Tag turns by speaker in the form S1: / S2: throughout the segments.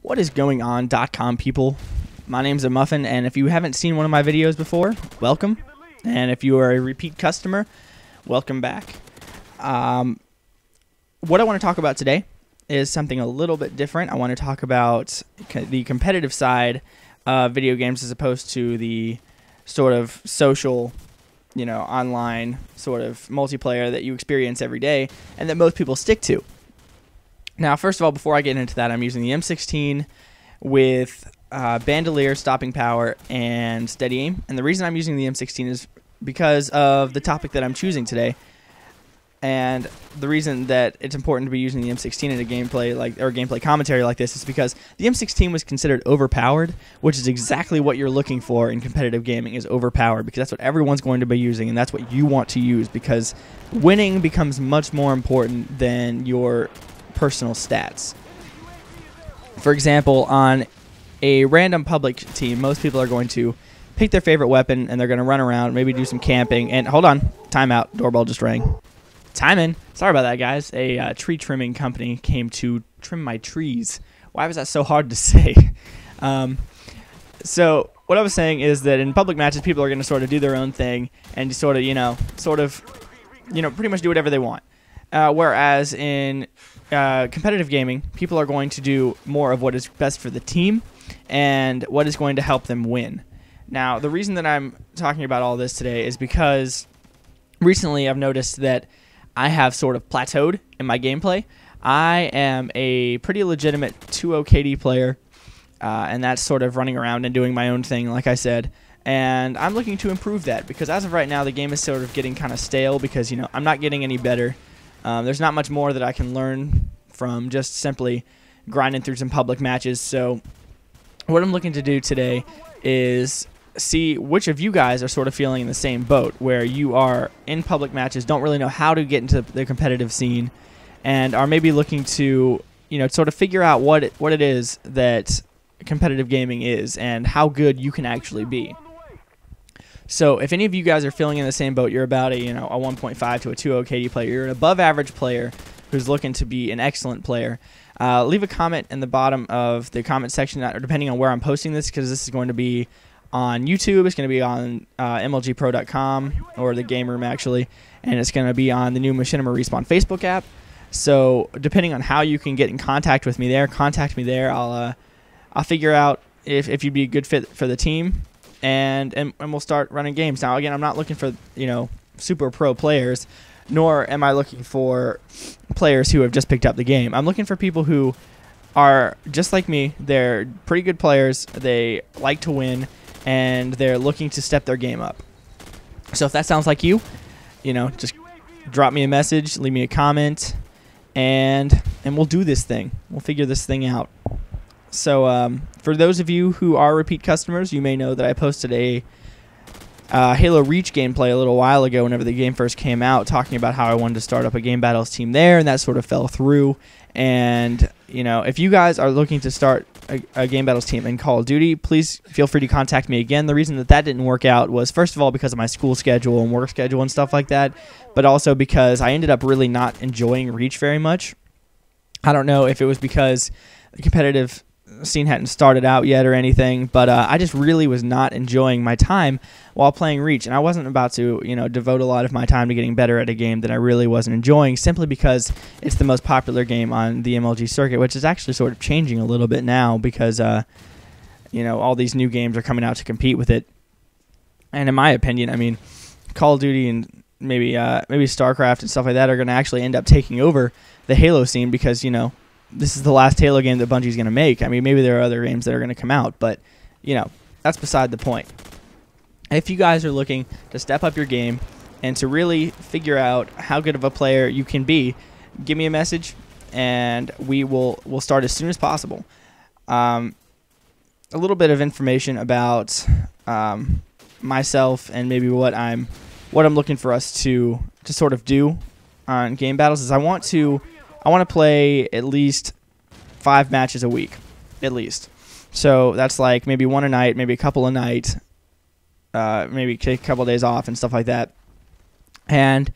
S1: What is going on .com people? My name's aMuffin, and if you haven't seen one of my videos before, welcome. And if you are a repeat customer, welcome back. What I want to talk about today is something a little bit different. I want to talk about the competitive side of video games as opposed to the sort of social, online sort of multiplayer that you experience every day and that most people stick to. Now, first of all, before I get into that, I'm using the M16 with bandolier, stopping power, and steady aim. And the reason I'm using the M16 is because of the topic that I'm choosing today. And the reason that it's important to be using the M16 in a gameplay gameplay commentary like this is because the M16 was considered overpowered, which is exactly what you're looking for in competitive gaming, is overpowered, because that's what everyone's going to be using, and that's what you want to use, because winning becomes much more important than your personal stats. For example, on a random public team, most people are going to pick their favorite weapon and they're going to run around, maybe do some camping, and hold on, timeout, doorbell just rang. Timing. Sorry about that, guys. A tree trimming company came to trim my trees. Why was that so hard to say? So what I was saying is that in public matches, people are going to sort of do their own thing and sort of, pretty much do whatever they want. Whereas in competitive gaming, people are going to do more of what is best for the team and what is going to help them win. Now, the reason that I'm talking about all this today is because recently I've noticed that I have sort of plateaued in my gameplay. I am a pretty legitimate 2.0 KD player, and that's sort of running around and doing my own thing, like I said. And I'm looking to improve that, because as of right now, the game is sort of getting kind of stale because, I'm not getting any better. There's not much more that I can learn from just simply grinding through some public matches. So what I'm looking to do today is see which of you guys are sort of feeling in the same boat, where you are in public matches, don't really know how to get into the competitive scene, and are maybe looking to, sort of figure out what it is that competitive gaming is and how good you can actually be. So if any of you guys are feeling in the same boat, you're about a 1.5 to a 2.0 KD player, you're an above average player who's looking to be an excellent player, leave a comment in the bottom of the comment section, or depending on where I'm posting this, because this is going to be on YouTube, it's going to be on MLGpro.com, or the Game Room actually, and it's going to be on the new Machinima Respawn Facebook app. So depending on how you can get in contact with me there, contact me there. I'll figure out if you'd be a good fit for the team, and we'll start running games. Now again, I'm not looking for super pro players, nor am I looking for players who have just picked up the game. I'm looking for people who are just like me. They're pretty good players, they like to win, and they're looking to step their game up. So if that sounds like you, just drop me a message, leave me a comment, and we'll do this thing. We'll figure this thing out. So for those of you who are repeat customers, you may know that I posted a Halo Reach gameplay a little while ago whenever the game first came out, talking about how I wanted to start up a Game Battles team there, and that sort of fell through. And if you guys are looking to start a Game Battles team in Call of Duty, please feel free to contact me again. The reason that didn't work out was, first of all, because of my school schedule and work schedule and stuff like that, but also because I ended up really not enjoying Reach very much. I don't know if it was because the competitive scene hadn't started out yet or anything, but I just really was not enjoying my time while playing Reach, and I wasn't about to devote a lot of my time to getting better at a game that I really wasn't enjoying, simply because it's the most popular game on the MLG circuit, which is actually sort of changing a little bit now, because all these new games are coming out to compete with it. And in my opinion, Call of Duty and maybe StarCraft and stuff like that are going to actually end up taking over the Halo scene, because this is the last Halo game that Bungie's going to make. Maybe there are other games that are going to come out, but, that's beside the point. If you guys are looking to step up your game and to really figure out how good of a player you can be, give me a message, and we'll start as soon as possible. A little bit of information about myself and maybe what I'm looking for us to sort of do on Game Battles is I want to play at least 5 matches a week, at least. So that's like maybe one a night, maybe a couple a night, maybe take a couple of days off and stuff like that. And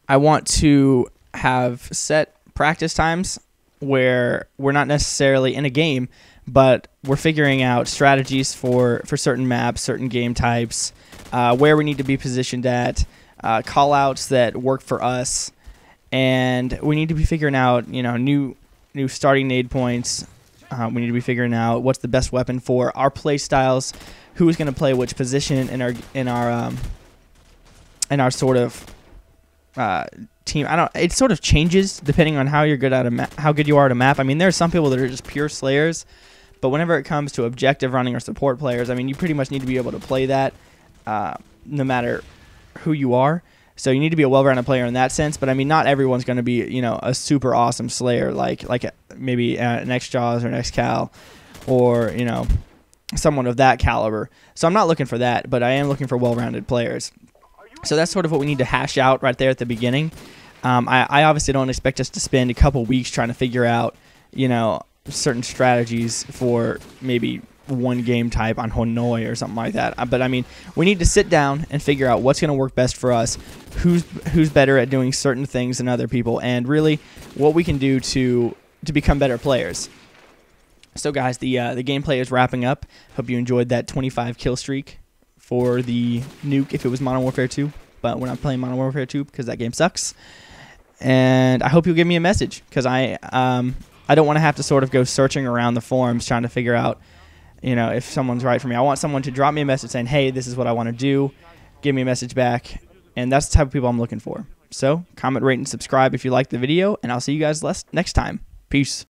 S1: I want to have set practice times where we're not necessarily in a game, but we're figuring out strategies for certain maps, certain game types, where we need to be positioned at, call outs that work for us, and we need to be figuring out, you know, new starting nade points. We need to be figuring out what's the best weapon for our play styles, who's going to play which position in our sort of team. It sort of changes depending on how you're good at how good you are at a map. I mean, there are some people that are just pure slayers, but whenever it comes to objective running or support players, I mean, you pretty much need to be able to play that no matter who you are. So you need to be a well-rounded player in that sense. But I mean, not everyone's going to be, you know, a super awesome slayer like maybe an XJaws or an XCal, or, you know, someone of that caliber. So I'm not looking for that, but I am looking for well-rounded players. So that's sort of what we need to hash out right there at the beginning. I obviously don't expect us to spend a couple weeks trying to figure out, you know, certain strategies for maybe one game type on Hanoi or something like that. But I mean, we need to sit down and figure out what's going to work best for us, who's better at doing certain things than other people, and really what we can do to become better players. So guys, the gameplay is wrapping up. Hope you enjoyed that 25 kill streak for the nuke if it was Modern Warfare 2, but we're not playing Modern Warfare 2 because that game sucks. And I hope you'll give me a message, because I don't want to have to sort of go searching around the forums trying to figure out, you know, if someone's right for me. I want someone to drop me a message saying, hey, this is what I want to do. Give me a message back. And that's the type of people I'm looking for. So comment, rate, and subscribe if you like the video, and I'll see you guys next time. Peace.